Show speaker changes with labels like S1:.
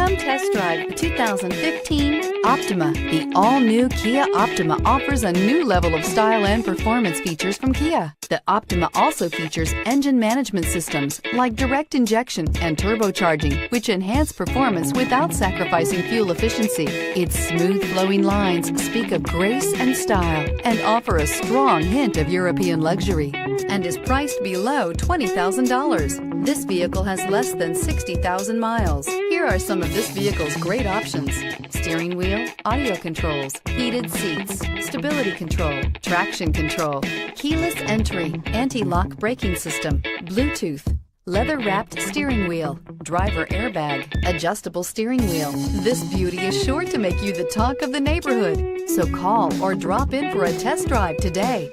S1: Come test drive the 2015 Optima. The all-new Kia Optima offers a new level of style and performance features from Kia. The Optima also features engine management systems like direct injection and turbocharging, which enhance performance without sacrificing fuel efficiency. Its smooth flowing lines speak of grace and style and offer a strong hint of European luxury, and is priced below $20,000. This vehicle has less than 60,000 miles. Here are some of this vehicle's great options: steering wheel audio controls, heated seats, stability control, traction control, keyless entry, anti-lock braking system, Bluetooth, leather-wrapped steering wheel, driver airbag, adjustable steering wheel. This beauty is sure to make you the talk of the neighborhood. So call or drop in for a test drive today.